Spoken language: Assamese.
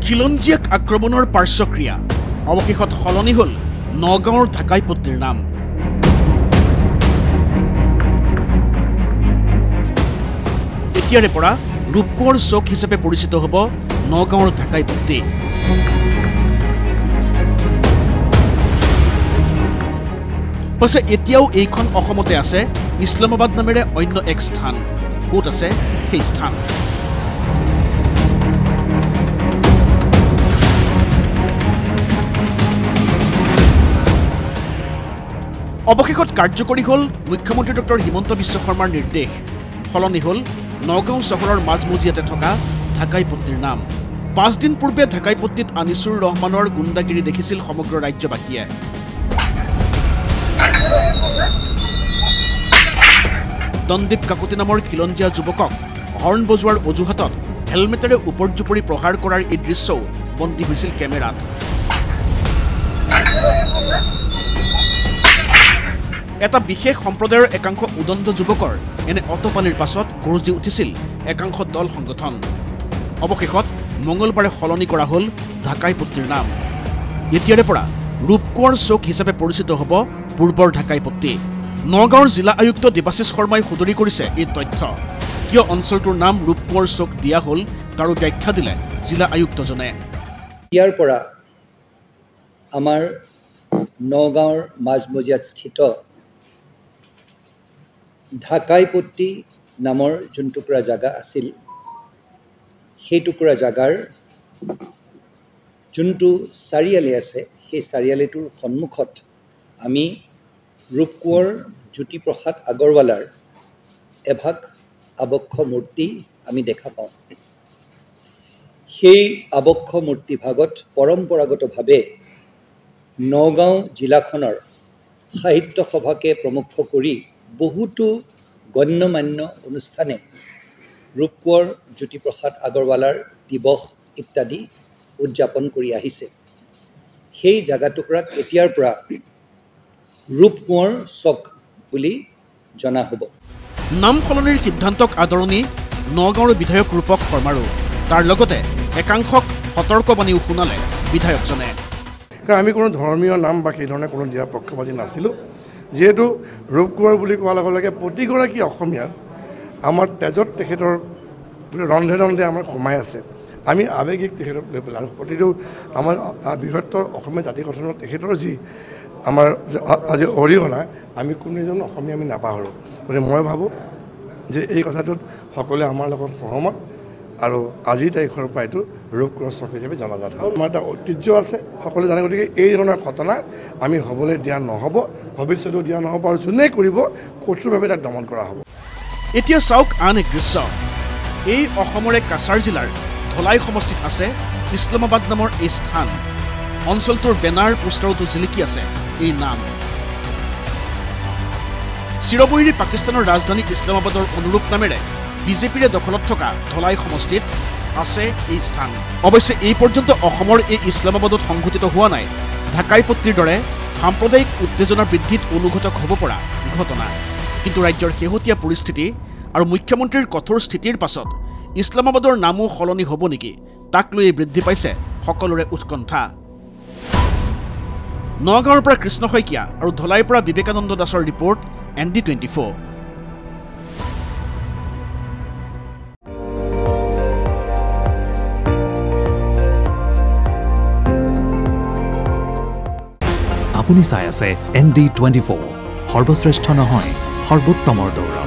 খিলঞ্জীয়াক আক্ৰমণৰ পাৰ্শ্বক্ৰিয়া অৱশেষত সলনি হ'ল নগাঁৱৰ ঢাকাইপট্টিৰ নাম। এতিয়াৰে পৰা ৰূপকোঁৱৰ চৌক হিচাপে পৰিচিত হ'ব নগাঁৱৰ ঢাকাইপট্টি। পাছে এতিয়াও এইখন অসমতে আছে ইছলামাবাদ নামেৰে অন্য এক স্থান। ক'ত আছে সেই স্থান? অৱশেষত কাৰ্যকৰী হ'ল মুখ্যমন্ত্ৰী ডক্টৰ হিমন্ত বিশ্ব শৰ্মাৰ নিৰ্দেশ। সলনি হ'ল নগাঁও চহৰৰ মাজমজিয়াতে থকা ঢাকাইপট্টিৰ নাম। ৫ দিন পূৰ্বে ঢাকাইপট্টিত আনিছুৰ ৰহমানৰ গুণ্ডাগিৰি দেখিছিল সমগ্ৰ ৰাজ্যবাসীয়ে। দন্দীপ কাকতি নামৰ খিলঞ্জীয়া যুৱকক হৰ্ণ বজোৱাৰ অজুহাতত হেলমেটেৰে ওপৰজুপৰি প্ৰহাৰ কৰাৰ এই দৃশ্যও বন্দী হৈছিল কেমেৰাত। এটা বিশেষ সম্প্ৰদায়ৰ একাংশ উদণ্ড যুৱকৰ এনে অটপালিৰ পাছত গৰজি উঠিছিল একাংশ দল সংগঠন। অৱশেষত মঙলবাৰে সলনি কৰা হ'ল ঢাকাইপট্টিৰ নাম। এতিয়াৰে পৰা ৰূপকোঁৱৰ চৌক হিচাপে পৰিচিত হ'ব পূৰ্বৰ ঢাকাইপট্টি। নগাঁৱৰ জিলা আয়ুক্ত দেৱাশিষ শৰ্মাই সদৰি কৰিছে এই তথ্য। কিয় অঞ্চলটোৰ নাম ৰূপকোঁৱৰ চৌক দিয়া হ'ল তাৰো ব্যাখ্যা দিলে জিলা আয়ুক্তজনে। ইয়াৰ পৰা আমাৰ নগাঁৱৰ মাজমজিয়াত স্থিত ঢাকাইপট্টি নামৰ যোন টুকুৰা জাগা আছিল, সেই টুকুৰা জাগাৰ যোনটো চাৰিআলি আছে, সেই চাৰিআলিটোৰ সন্মুখত আমি ৰূপকোঁৱৰ জ্যোতিপ্ৰসাদ আগৰৱালাৰ এভাগ আবক্ষ মূৰ্তি আমি দেখা পাওঁ। সেই আবক্ষ মূৰ্তিভাগত পৰম্পৰাগতভাৱে নগাঁও জিলাখনৰ সাহিত্য সভাকে প্ৰমুখ কৰি বহুতো গণ্যমান্য অনুষ্ঠানে ৰূপকোঁৱৰ জ্যোতিপ্ৰসাদ আগৰৱালাৰ দিৱস ইত্যাদি উদযাপন কৰি আহিছে। সেই জাগাটুকুৰাক এতিয়াৰ পৰা ৰূপকোঁৱৰ চৌক বুলি জনা হ'ব। নাম সলনিৰ সিদ্ধান্তক আদৰণি নগাঁৱৰ বিধায়ক ৰূপক শৰ্মাৰো। তাৰ লগতে একাংশক সতৰ্কবাণীও শুনালে বিধায়কজনে। আমি কোনো ধৰ্মীয় নাম বা সেই ধৰণে কোনো দিয়াৰ পক্ষপাতি নাছিলোঁ। যিহেতু ৰূপকোঁৱৰ বুলি কোৱাৰ লগে লগে প্ৰতিগৰাকী অসমীয়াৰ আমাৰ তেজত তেখেতৰ ৰন্ধে ৰন্ধে আমাৰ সোমাই আছে। আমি আৱেগিক তেখেতক লৈ পেলাই আৰু প্ৰতিটো আমাৰ বৃহত্তৰ অসমীয়া জাতি গঠনত তেখেতৰ যি আমাৰ আজি অৰিহণা, আমি কোনো এজন অসমীয়া আমি নাপাহৰোঁ। গতিকে মই ভাবোঁ যে এই কথাটোত সকলোৱে আমাৰ লগত সহমত আৰু আজিৰ তাৰিখৰ পৰা এইটো ৰূপকোঁৱৰ চৌক হিচাপে জনাজাত হয়। আমাৰ এটা ঐতিহ্য আছে, সকলোৱে জানে। গতিকে এই ধৰণৰ ঘটনা আমি হ'বলৈ দিয়া নহ'ব, ভৱিষ্যতেও দিয়া নহ'ব, আৰু যোনে কৰিব কঠোৰভাৱে তাক দমন কৰা হ'ব। এতিয়া চাওক আন এক দৃশ্য। এই অসমৰে কাছাৰ জিলাৰ ধলাই সমষ্টিত আছে ইছলামাবাদ নামৰ এই স্থান। অঞ্চলটোৰ বেনাৰ পোষ্টাৰতো জিলিকি আছে এই নাম। চিৰবৈৰী পাকিস্তানৰ ৰাজধানী ইছলামাবাদৰ অনুৰূপ নামেৰে বিজেপিৰে দখলত থকা ধলাই সমষ্টিত আছে এই স্থান। অৱশ্যে এই পৰ্যন্ত অসমৰ এই ইছলামাবাদত সংঘটিত হোৱা নাই ঢাকাইপট্টিৰ দৰে সাম্প্ৰদায়িক উত্তেজনা বৃদ্ধিত অনুঘটক হ'ব পৰা ঘটনা। কিন্তু ৰাজ্যৰ শেহতীয়া পৰিস্থিতি আৰু মুখ্যমন্ত্ৰীৰ কঠোৰ স্থিতিৰ পাছত ইছলামাবাদৰ নামো সলনি হ'ব নেকি, তাক লৈয়ে বৃদ্ধি পাইছে সকলোৰে উৎকণ্ঠা। নগাঁৱৰ পৰা কৃষ্ণ শইকীয়া আৰু ধলাইৰ পৰা বিবেকানন্দ দাসৰ ৰিপৰ্ট ND24। আপুনি চাই আছে ND24, সৰ্বশ্ৰেষ্ঠ নহয় সৰ্বোত্তমৰ দৌৰ।